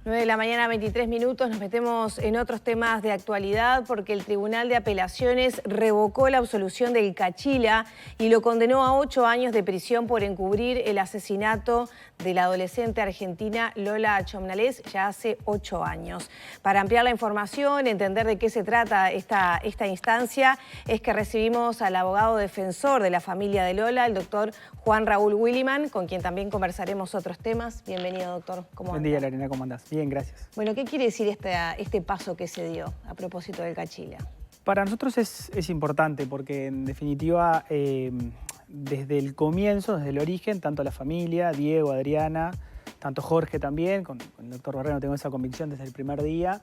9 de la mañana, 23 minutos, nos metemos en otros temas de actualidad porque el Tribunal de Apelaciones revocó la absolución del Cachila y lo condenó a 8 años de prisión por encubrir el asesinato de la adolescente argentina Lola Chomnales ya hace 8 años. Para ampliar la información, entender de qué se trata esta instancia, es que recibimos al abogado defensor de la familia de Lola, el doctor Juan Raúl Williman, con quien también conversaremos otros temas. Bienvenido, doctor. ¿Cómo anda? Buen día, Lorena, ¿cómo andás? Bien, gracias. Bueno, ¿qué quiere decir este paso que se dio a propósito del Cachila? Para nosotros es importante porque, en definitiva, desde el comienzo, desde el origen, tanto la familia, Diego, Adriana, tanto Jorge también, con el doctor Barreno tengo esa convicción desde el primer día,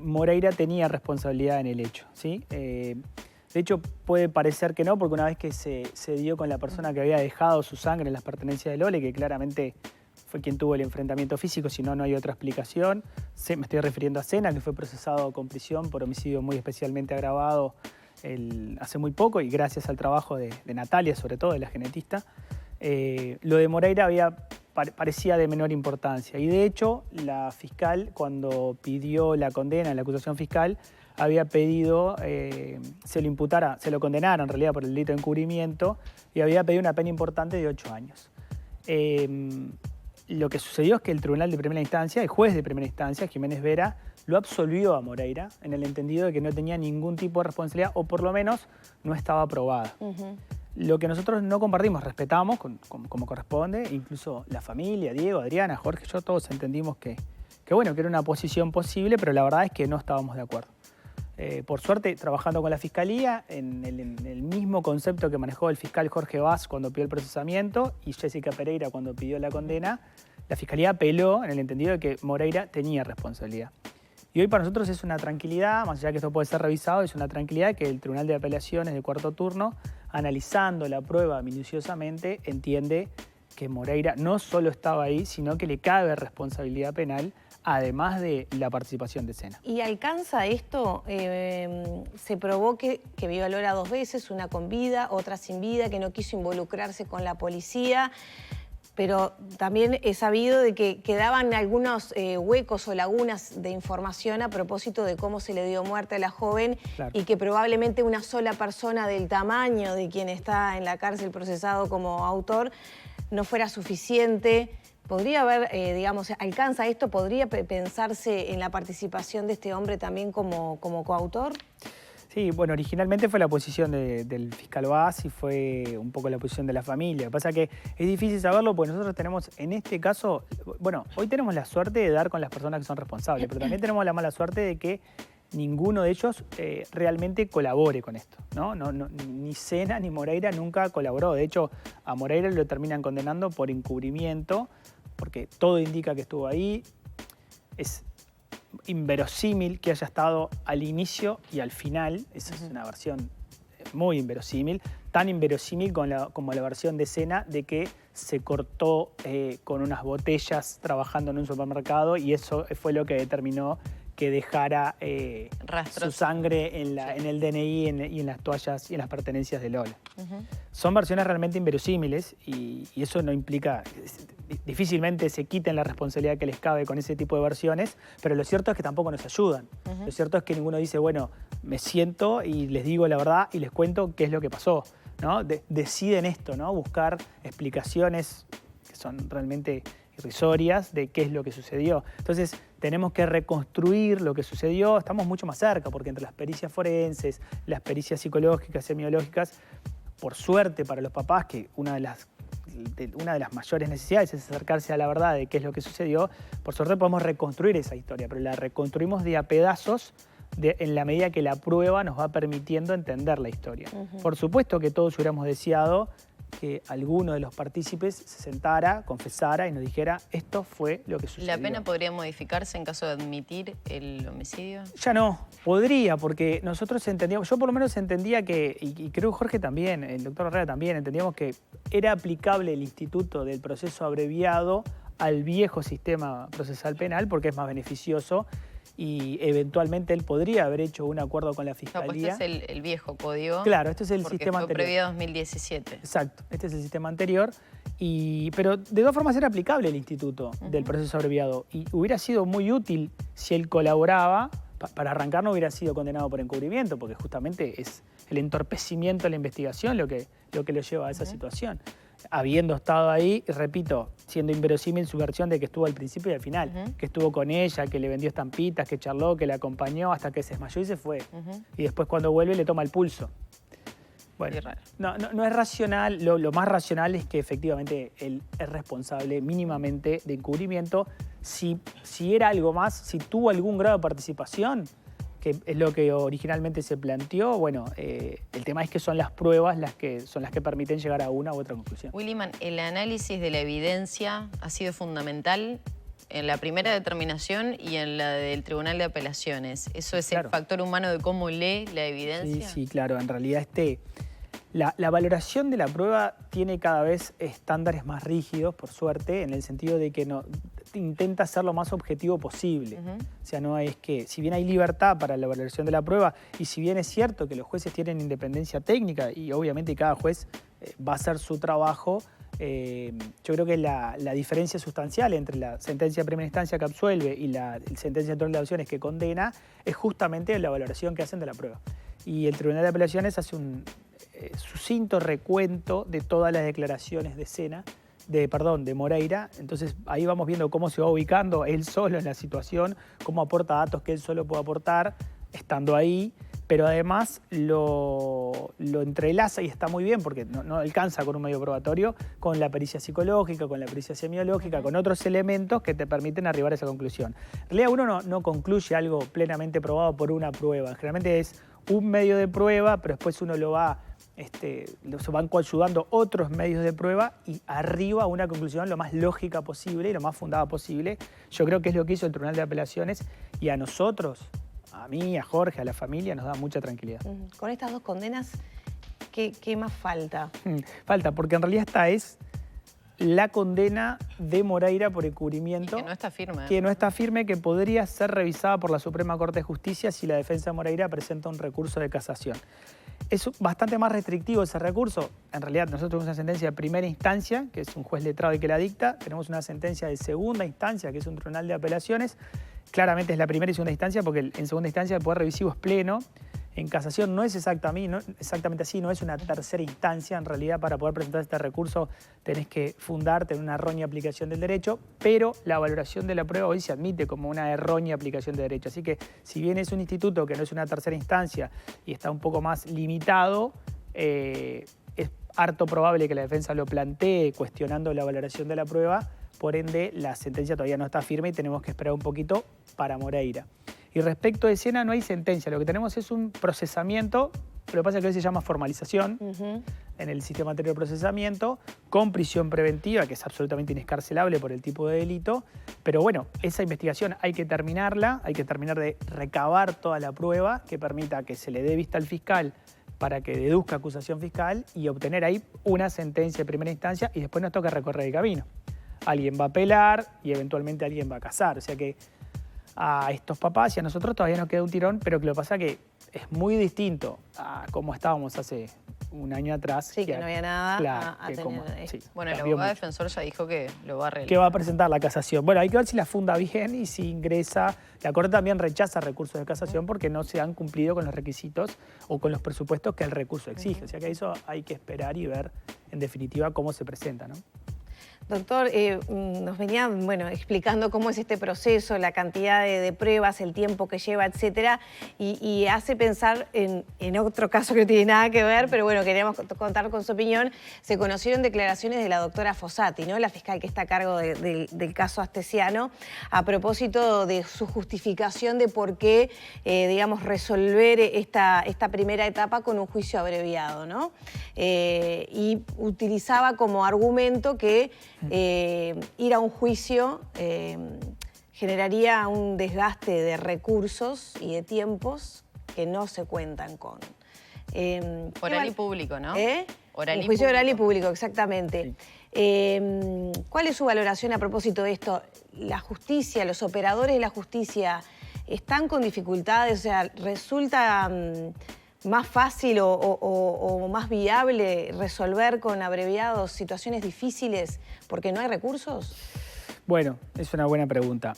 Moreira tenía responsabilidad en el hecho, ¿sí? De hecho, puede parecer que no, porque una vez que se dio con la persona que había dejado su sangre en las pertenencias de Lola, que claramente fue quien tuvo el enfrentamiento físico, si no, no hay otra explicación. Me estoy refiriendo a Sena, que fue procesado con prisión por homicidio muy especialmente agravado hace muy poco, y gracias al trabajo de Natalia, sobre todo, de la genetista. Lo de Moreira parecía de menor importancia, y de hecho la fiscal, cuando pidió la condena en la acusación fiscal, había pedido, se lo condenara en realidad por el delito de encubrimiento, y había pedido una pena importante de 8 años. Lo que sucedió es que el tribunal de primera instancia, el juez de primera instancia, Jiménez Vera, lo absolvió a Moreira en el entendido de que no tenía ningún tipo de responsabilidad, o por lo menos no estaba probada. Lo que nosotros no compartimos, respetamos como corresponde, incluso la familia, Diego, Adriana, Jorge, yo, todos entendimos que era una posición posible, pero la verdad es que no estábamos de acuerdo. Por suerte, trabajando con la Fiscalía, en el mismo concepto que manejó el fiscal Jorge Vaz cuando pidió el procesamiento y Jessica Pereira cuando pidió la condena, la Fiscalía apeló en el entendido de que Moreira tenía responsabilidad. Y hoy para nosotros es una tranquilidad, más allá de que esto puede ser revisado, es una tranquilidad que el Tribunal de Apelaciones de cuarto turno, analizando la prueba minuciosamente, entiende que Moreira no solo estaba ahí, sino que le cabe responsabilidad penal, además de la participación de Sena. ¿Y alcanza esto? Se probó que vio a Lola 2 veces, una con vida, otra sin vida, que no quiso involucrarse con la policía, pero también he sabido de que quedaban algunos huecos o lagunas de información a propósito de cómo se le dio muerte a la joven. Claro. Y que probablemente una sola persona del tamaño de quien está en la cárcel procesado como autor no fuera suficiente. ¿Podría haber, alcanza esto? ¿Podría pensarse en la participación de este hombre también como coautor? Sí, bueno, originalmente fue la posición del fiscal Vaz y fue un poco la posición de la familia. Lo que pasa es que es difícil saberlo porque nosotros tenemos, en este caso, bueno, hoy tenemos la suerte de dar con las personas que son responsables, pero también tenemos la mala suerte de que ninguno de ellos realmente colabore con esto, ¿no? Ni Sena ni Moreira nunca colaboró. De hecho, a Moreira lo terminan condenando por encubrimiento, porque todo indica que estuvo ahí. Es inverosímil que haya estado al inicio y al final. Esa es una versión muy inverosímil, tan inverosímil como la versión de Sena de que se cortó con unas botellas trabajando en un supermercado, y eso fue lo que determinó que dejara su sangre en el DNI y en las toallas y en las pertenencias de Lola. Son versiones realmente inverosímiles y eso no implica, difícilmente se quiten la responsabilidad que les cabe con ese tipo de versiones, pero lo cierto es que tampoco nos ayudan. Lo cierto es que ninguno dice, bueno, me siento y les digo la verdad y les cuento qué es lo que pasó, ¿no? Deciden esto, ¿no? Buscar explicaciones que son realmente irrisorias de qué es lo que sucedió. Entonces, tenemos que reconstruir lo que sucedió. Estamos mucho más cerca, porque entre las pericias forenses, las pericias psicológicas, semiológicas, por suerte para los papás, que una de las mayores necesidades es acercarse a la verdad de qué es lo que sucedió, por suerte podemos reconstruir esa historia, pero la reconstruimos de a pedazos en la medida que la prueba nos va permitiendo entender la historia. Por supuesto que todos hubiéramos deseado que alguno de los partícipes se sentara, confesara y nos dijera esto fue lo que sucedió. ¿La pena podría modificarse en caso de admitir el homicidio? Ya no, podría, porque nosotros entendíamos, yo por lo menos entendía que, y creo Jorge también, el doctor Herrera también, entendíamos que era aplicable el instituto del proceso abreviado al viejo sistema procesal penal porque es más beneficioso y eventualmente él podría haber hecho un acuerdo con la No, pues Fiscalía. este es el viejo código. Claro, este es el porque sistema fue anterior. previo a 2017. Exacto, este es el sistema anterior, pero de todas formas era aplicable el instituto del proceso abreviado y hubiera sido muy útil si él colaboraba. Para arrancar no hubiera sido condenado por encubrimiento, porque justamente es el entorpecimiento de la investigación lo que lo lleva a esa situación. Habiendo estado ahí, y repito, siendo inverosímil su versión de que estuvo al principio y al final, que estuvo con ella, que le vendió estampitas, que charló, que la acompañó hasta que se desmayó y se fue. Y después cuando vuelve le toma el pulso. Bueno, no es racional, lo más racional es que efectivamente él es responsable mínimamente de encubrimiento. Si era algo más, si tuvo algún grado de participación, que es lo que originalmente se planteó, bueno, el tema es que son las pruebas las que permiten llegar a una u otra conclusión. Williman, el análisis de la evidencia ha sido fundamental en la primera determinación y en la del Tribunal de Apelaciones. ¿Eso es claro. el factor humano de cómo lee la evidencia? Sí, claro. En realidad la valoración de la prueba tiene cada vez estándares más rígidos, por suerte, en el sentido de que intenta ser lo más objetivo posible. O sea, no es que, si bien hay libertad para la valoración de la prueba y si bien es cierto que los jueces tienen independencia técnica y obviamente cada juez va a hacer su trabajo, yo creo que la diferencia sustancial entre la sentencia de primera instancia que absuelve y la sentencia de tribunal de apelaciones que condena es justamente la valoración que hacen de la prueba. Y el Tribunal de Apelaciones hace un sucinto recuento de todas las declaraciones de Moreira. Entonces ahí vamos viendo cómo se va ubicando él solo en la situación, cómo aporta datos que él solo puede aportar estando ahí, pero además lo entrelaza y está muy bien porque no alcanza con un medio probatorio, con la pericia psicológica, con la pericia semiológica, con otros elementos que te permiten arribar a esa conclusión. En realidad uno no concluye algo plenamente probado por una prueba, generalmente es un medio de prueba, pero después uno se van coayudando otros medios de prueba y arriba a una conclusión lo más lógica posible y lo más fundada posible. Yo creo que es lo que hizo el Tribunal de Apelaciones y a nosotros, a mí, a Jorge, a la familia, nos da mucha tranquilidad. Con estas dos condenas, ¿qué más falta? Falta, porque en realidad esta es la condena de Moreira por encubrimiento. Y que no está firme. Que no está firme, que podría ser revisada por la Suprema Corte de Justicia si la defensa de Moreira presenta un recurso de casación. Es bastante más restrictivo ese recurso. En realidad nosotros tenemos una sentencia de primera instancia, que es un juez letrado y que la dicta. Tenemos una sentencia de segunda instancia, que es un tribunal de apelaciones. Claramente es la primera y segunda instancia, porque en segunda instancia el poder revisivo es pleno. En casación no es exactamente así, no es una tercera instancia. En realidad, para poder presentar este recurso tenés que fundarte en una errónea aplicación del derecho, pero la valoración de la prueba hoy se admite como una errónea aplicación de derecho. Así que, si bien es un instituto que no es una tercera instancia y está un poco más limitado, es harto probable que la defensa lo plantee cuestionando la valoración de la prueba. Por ende, la sentencia todavía no está firme y tenemos que esperar un poquito para Moreira. Y respecto de Sena no hay sentencia, lo que tenemos es un procesamiento, pero lo que pasa es que hoy se llama formalización en el sistema anterior de procesamiento, con prisión preventiva, que es absolutamente inescarcelable por el tipo de delito. Pero bueno, esa investigación hay que terminarla, hay que terminar de recabar toda la prueba que permita que se le dé vista al fiscal para que deduzca acusación fiscal y obtener ahí una sentencia de primera instancia y después nos toca recorrer el camino. Alguien va a apelar y eventualmente alguien va a casar. O sea que a estos papás y a nosotros todavía nos queda un tirón, pero que lo que pasa es que es muy distinto a cómo estábamos hace un año atrás. Sí, que no había nada claro, a tener. Sí, bueno, el cambió abogado mucho. defensor ya dijo que lo va a realizar. Que va a presentar la casación. Bueno, hay que ver si la funda bien y si ingresa. La Corte también rechaza recursos de casación porque no se han cumplido con los requisitos o con los presupuestos que el recurso exige. O sea que eso hay que esperar y ver en definitiva cómo se presenta, ¿no? Doctor, nos venía explicando cómo es este proceso, la cantidad de pruebas, el tiempo que lleva, etcétera, y hace pensar en otro caso que no tiene nada que ver, pero bueno, queríamos contar con su opinión. Se conocieron declaraciones de la doctora Fossati, ¿no?, la fiscal que está a cargo del caso Astesiano, a propósito de su justificación de por qué, resolver esta primera etapa con un juicio abreviado, ¿no? Y utilizaba como argumento que ir a un juicio generaría un desgaste de recursos y de tiempos que no se cuentan con. Oral y público, ¿no? Un juicio oral y público, exactamente. Sí. ¿Cuál es su valoración a propósito de esto? ¿La justicia, los operadores de la justicia están con dificultades, o sea, resulta más fácil o más viable resolver con abreviados situaciones difíciles porque no hay recursos? Bueno, es una buena pregunta.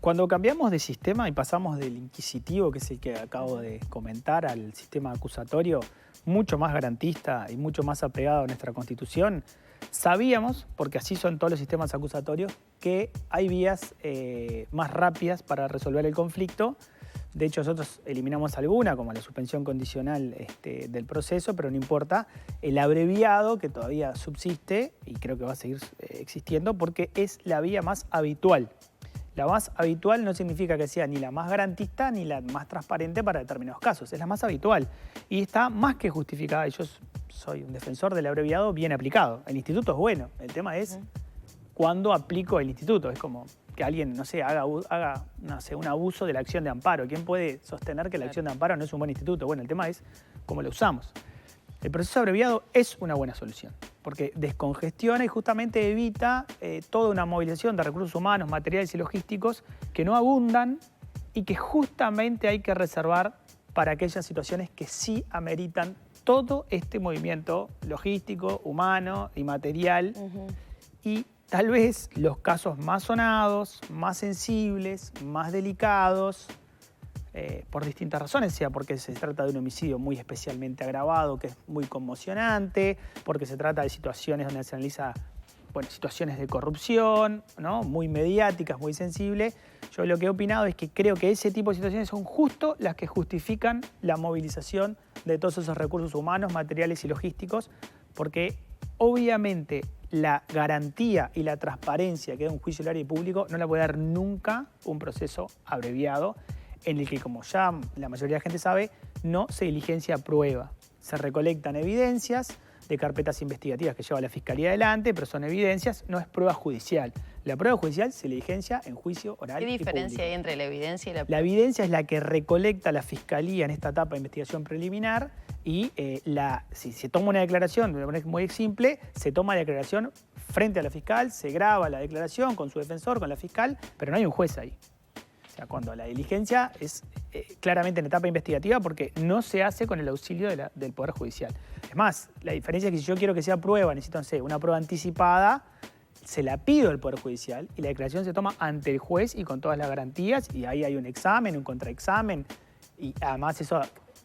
Cuando cambiamos de sistema y pasamos del inquisitivo, que es el que acabo de comentar, al sistema acusatorio, mucho más garantista y mucho más apegado a nuestra Constitución, sabíamos, porque así son todos los sistemas acusatorios, que hay vías más rápidas para resolver el conflicto. De hecho, nosotros eliminamos alguna, como la suspensión condicional del proceso, pero no importa. El abreviado, que todavía subsiste, y creo que va a seguir existiendo, porque es la vía más habitual. La más habitual no significa que sea ni la más garantista ni la más transparente para determinados casos. Es la más habitual y está más que justificada. Yo soy un defensor del abreviado bien aplicado. El instituto es bueno. El tema es cuándo aplico el instituto. Es como que alguien, no sé, haga no sé, un abuso de la acción de amparo. ¿Quién puede sostener que la acción de amparo no es un buen instituto? Bueno, el tema es cómo lo usamos. El proceso abreviado es una buena solución porque descongestiona y justamente evita toda una movilización de recursos humanos, materiales y logísticos que no abundan y que justamente hay que reservar para aquellas situaciones que sí ameritan todo este movimiento logístico, humano y material. Y tal vez los casos más sonados, más sensibles, más delicados, por distintas razones, sea porque se trata de un homicidio muy especialmente agravado, que es muy conmocionante, porque se trata de situaciones donde se analiza situaciones de corrupción, ¿no? Muy mediáticas, muy sensibles. Yo lo que he opinado es que creo que ese tipo de situaciones son justo las que justifican la movilización de todos esos recursos humanos, materiales y logísticos, porque obviamente la garantía y la transparencia que da un juicio oral y público no la puede dar nunca un proceso abreviado, en el que, como ya la mayoría de la gente sabe, no se diligencia prueba. Se recolectan evidencias de carpetas investigativas que lleva la Fiscalía adelante, pero son evidencias, no es prueba judicial. La prueba judicial se diligencia en juicio oral y público. ¿Qué diferencia hay entre la evidencia y la prueba? La evidencia es la que recolecta la Fiscalía en esta etapa de investigación preliminar y si se toma una declaración, de manera muy simple, se toma la declaración frente a la fiscal, se graba la declaración con su defensor, con la fiscal, pero no hay un juez ahí. O sea, cuando la diligencia es claramente en etapa investigativa porque no se hace con el auxilio del Poder Judicial. Es más, la diferencia es que si yo quiero que sea prueba, necesito, no sé, una prueba anticipada, se la pido al Poder Judicial y la declaración se toma ante el juez y con todas las garantías y ahí hay un examen, un contraexamen y además eso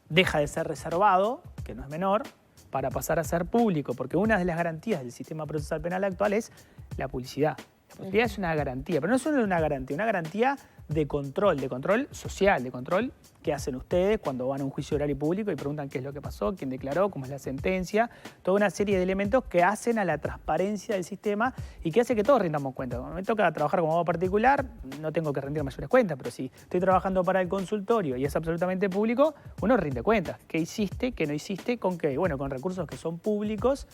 deja de ser reservado, que no es menor, para pasar a ser público, porque una de las garantías del sistema procesal penal actual es la publicidad. La publicidad es una garantía, pero no solo una garantía de control social, de control que hacen ustedes cuando van a un juicio oral y público y preguntan qué es lo que pasó, quién declaró, cómo es la sentencia, toda una serie de elementos que hacen a la transparencia del sistema y que hace que todos rindamos cuenta. Cuando me toca trabajar como abogado particular, no tengo que rendir mayores cuentas, pero si estoy trabajando para el consultorio y es absolutamente público, uno rinde cuentas. ¿Qué hiciste, qué no hiciste, con qué? Bueno, con recursos que son públicos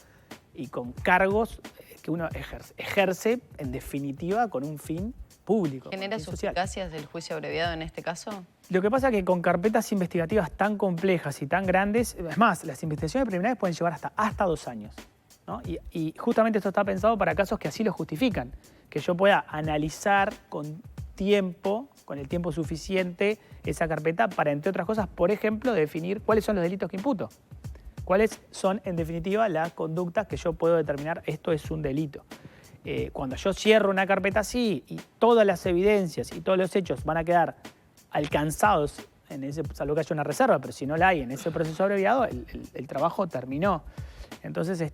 y con cargos que uno ejerce en definitiva con un fin público. ¿Genera suspicacias del juicio abreviado en este caso? Lo que pasa es que con carpetas investigativas tan complejas y tan grandes, es más, las investigaciones preliminares pueden llevar hasta 2 años, ¿no? Y justamente esto está pensado para casos que así lo justifican, que yo pueda analizar con tiempo, con el tiempo suficiente, esa carpeta para, entre otras cosas, por ejemplo, definir cuáles son los delitos que imputo. Cuáles son, en definitiva, las conductas que yo puedo determinar esto es un delito. Cuando yo cierro una carpeta así y todas las evidencias y todos los hechos van a quedar alcanzados, salvo que haya una reserva, pero si no la hay en ese proceso abreviado, el trabajo terminó. Entonces,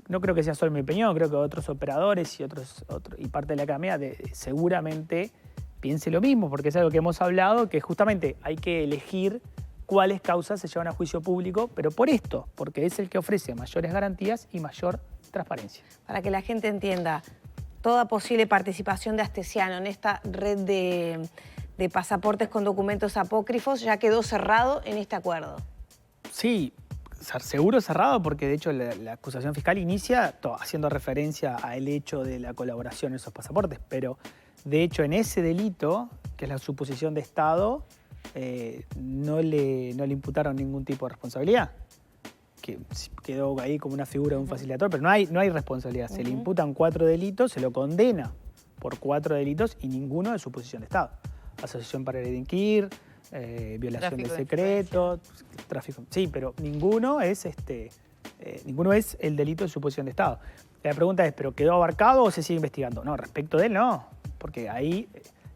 no creo que sea solo mi opinión, creo que otros operadores y parte de la academia seguramente piense lo mismo, porque es algo que hemos hablado, que justamente hay que elegir cuáles causas se llevan a juicio público, pero porque es el que ofrece mayores garantías y mayor transparencia. Para que la gente entienda, toda posible participación de Astesiano en esta red de pasaportes con documentos apócrifos ya quedó cerrado en este acuerdo. Sí, seguro cerrado porque de hecho la acusación fiscal inicia haciendo referencia al hecho de la colaboración en esos pasaportes, pero de hecho en ese delito, que es la suposición de Estado, no le imputaron ningún tipo de responsabilidad. Que quedó ahí como una figura de un facilitador, pero no hay responsabilidad. Se le imputan 4 delitos, se lo condena por 4 delitos y ninguno de suposición de Estado. asociación para delinquir, violación Tráfico de de secretos, tráfico. Sí, pero ninguno es el delito de suposición de Estado. La pregunta es, ¿pero quedó abarcado o se sigue investigando? No, respecto de él no, porque ahí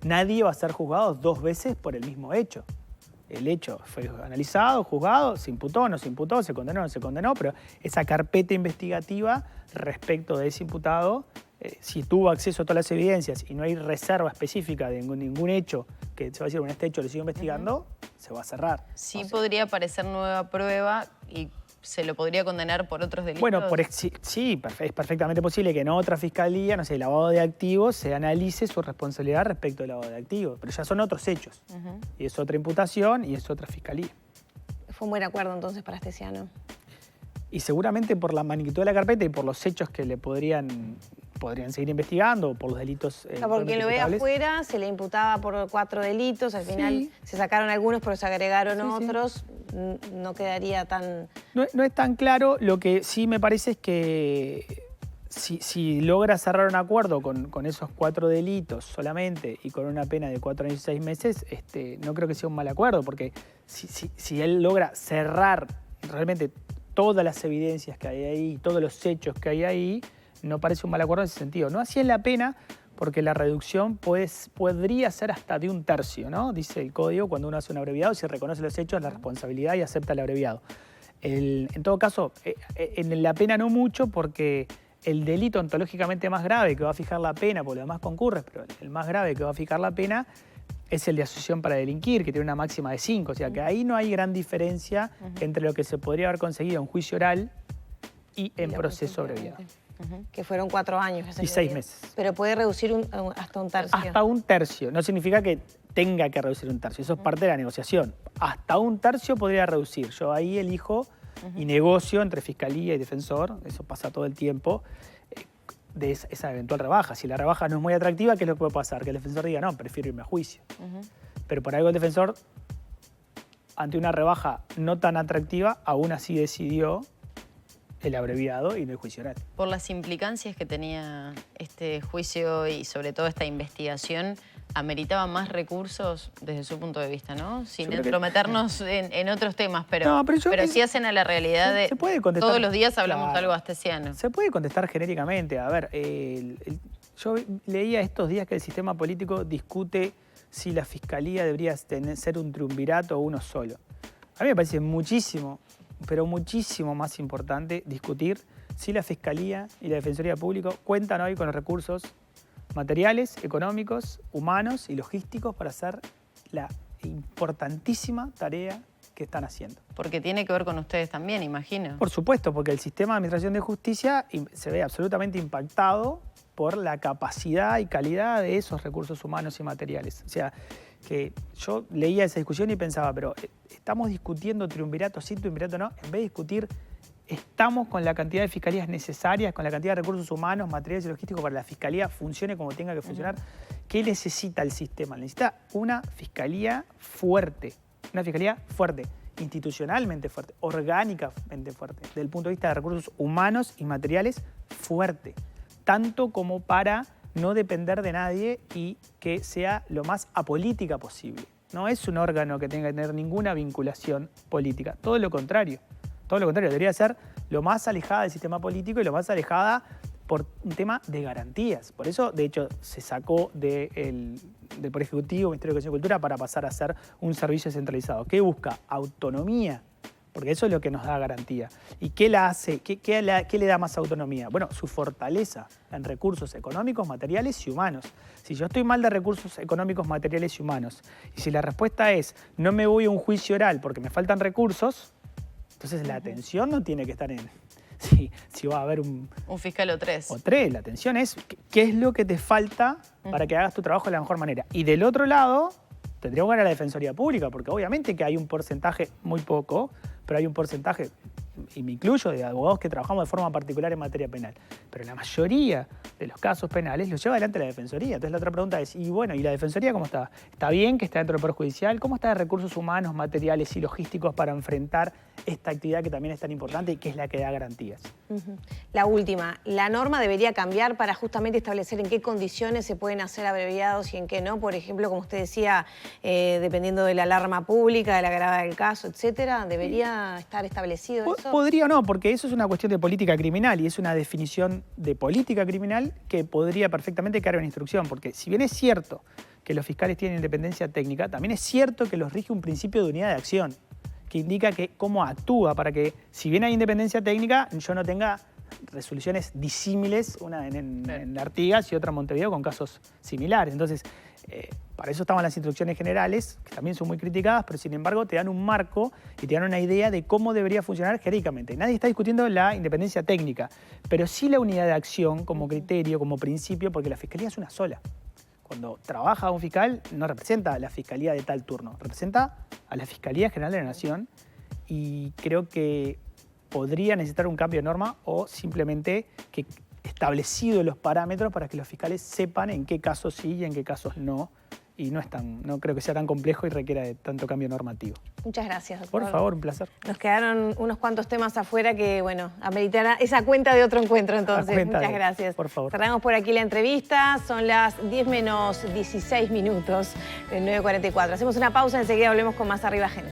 nadie va a ser juzgado 2 veces por el mismo hecho. El hecho fue analizado, juzgado, se imputó, no se imputó, se condenó, no se condenó, pero esa carpeta investigativa respecto de ese imputado, si tuvo acceso a todas las evidencias y no hay reserva específica de ningún hecho que se va a decir, bueno, este hecho lo sigo investigando, se va a cerrar. Sí, podría aparecer nueva prueba y se lo podría condenar por otros delitos. Bueno, sí, es perfectamente posible que en otra fiscalía, no sé, lavado de activos, se analice su responsabilidad respecto al lavado de activos, pero ya son otros hechos. Y es otra imputación y es otra fiscalía. Fue un buen acuerdo entonces para Astesiano. Y seguramente por la magnitud de la carpeta y por los hechos que le podrían seguir investigando, por los delitos. Porque lo ve afuera, se le imputaba por 4 delitos, al final se sacaron algunos, pero se agregaron otros, no quedaría tan... No es tan claro, lo que sí me parece es que si logra cerrar un acuerdo con esos 4 delitos solamente y con una pena de 4 años y 6 meses, no creo que sea un mal acuerdo, porque si él logra cerrar realmente todas las evidencias que hay ahí, todos los hechos que hay ahí, no parece un mal acuerdo en ese sentido. No así es la pena, porque la reducción podría ser hasta de 1/3, ¿no? Dice el código, cuando uno hace un abreviado, si reconoce los hechos, la responsabilidad y acepta el abreviado. En todo caso, en la pena no mucho, porque el delito ontológicamente más grave que va a fijar la pena, por lo demás concurre, pero el más grave que va a fijar la pena es el de asociación para delinquir, que tiene una máxima de 5. O sea que ahí no hay gran diferencia entre lo que se podría haber conseguido en juicio oral y en proceso abreviado. Que fueron 4 años. Y 6 meses. Pero puede reducir hasta 1/3. Hasta 1/3. No significa que tenga que reducir 1/3. Eso es parte de la negociación. Hasta 1/3 podría reducir. Yo ahí elijo y negocio entre fiscalía y defensor. Eso pasa todo el tiempo. De esa eventual rebaja. Si la rebaja no es muy atractiva, ¿qué es lo que puede pasar? Que el defensor diga, no, prefiero irme a juicio. Pero por algo el defensor, ante una rebaja no tan atractiva, aún así decidió el abreviado y no el juicio oral. Por las implicancias que tenía este juicio y sobre todo esta investigación, ameritaba más recursos desde su punto de vista, ¿no? Sin entrometernos en otros temas, pero sí hacen a la realidad de... Se puede contestar, todos los días hablamos algo astesiano. Se puede contestar genéricamente. A ver, yo leía estos días que el sistema político discute si la fiscalía debería ser un triunvirato o uno solo. A mí me parece muchísimo, pero muchísimo más importante discutir si la Fiscalía y la Defensoría Pública cuentan hoy con los recursos materiales, económicos, humanos y logísticos para hacer la importantísima tarea que están haciendo. Porque tiene que ver con ustedes también, imagino. Por supuesto, porque el sistema de administración de justicia se ve absolutamente impactado por la capacidad y calidad de esos recursos humanos y materiales. O sea, que yo leía esa discusión y pensaba, pero estamos discutiendo triunvirato sí, triunvirato no, en vez de discutir, estamos con la cantidad de fiscalías necesarias, con la cantidad de recursos humanos, materiales y logísticos para que la fiscalía funcione como tenga que funcionar. ¿Qué necesita el sistema? Necesita una fiscalía fuerte, institucionalmente fuerte, orgánicamente fuerte, desde el punto de vista de recursos humanos y materiales fuerte, tanto como para no depender de nadie y que sea lo más apolítica posible. No es un órgano que tenga que tener ninguna vinculación política, todo lo contrario. Todo lo contrario, debería ser lo más alejada del sistema político y lo más alejada por un tema de garantías. Por eso, de hecho, se sacó del Poder Ejecutivo, Ministerio de Educación y Cultura, para pasar a ser un servicio centralizado. ¿Qué busca? Autonomía, porque eso es lo que nos da garantía. ¿Y qué la hace? ¿Qué le da más autonomía? Bueno, su fortaleza en recursos económicos, materiales y humanos. Si yo estoy mal de recursos económicos, materiales y humanos, y si la respuesta es no me voy a un juicio oral porque me faltan recursos, entonces la atención no tiene que estar en si va a haber un fiscal o 3. O 3. La atención es qué es lo que te falta para que hagas tu trabajo de la mejor manera. Y del otro lado, tendríamos que ver a la Defensoría Pública, porque obviamente que hay un porcentaje, muy poco, pero hay un porcentaje, y me incluyo, de abogados que trabajamos de forma particular en materia penal. Pero la mayoría de los casos penales los lleva adelante la Defensoría. Entonces la otra pregunta es, ¿y la Defensoría cómo está? ¿Está bien que está dentro del Poder Judicial? ¿Cómo está de recursos humanos, materiales y logísticos para enfrentar esta actividad que también es tan importante y que es la que da garantías. La última, ¿la norma debería cambiar para justamente establecer en qué condiciones se pueden hacer abreviados y en qué no? Por ejemplo, como usted decía, dependiendo de la alarma pública, de la gravedad del caso, etcétera, ¿debería estar establecido eso? Podría o no, porque eso es una cuestión de política criminal y es una definición de política criminal que podría perfectamente quedar en instrucción, porque si bien es cierto que los fiscales tienen independencia técnica, también es cierto que los rige un principio de unidad de acción, que indica que cómo actúa para que, si bien hay independencia técnica, yo no tenga resoluciones disímiles, una en Artigas y otra en Montevideo con casos similares. Entonces, para eso estaban las instrucciones generales, que también son muy criticadas, pero sin embargo te dan un marco y te dan una idea de cómo debería funcionar jurídicamente. Nadie está discutiendo la independencia técnica, pero sí la unidad de acción como criterio, como principio, porque la Fiscalía es una sola. Cuando trabaja un fiscal, no representa a la Fiscalía de tal turno, representa a la Fiscalía General de la Nación y creo que podría necesitar un cambio de norma o simplemente que establecido los parámetros para que los fiscales sepan en qué casos sí y en qué casos no. Y no creo que sea tan complejo y requiera de tanto cambio normativo. Muchas gracias, doctor. Por favor, un placer. Nos quedaron unos cuantos temas afuera que, bueno, ameritará esa cuenta de otro encuentro, entonces. Muchas gracias. Por favor. Cerramos por aquí la entrevista. Son las 10 menos 16 minutos, 9:44. Hacemos una pausa, enseguida volvemos con más Arriba Gente.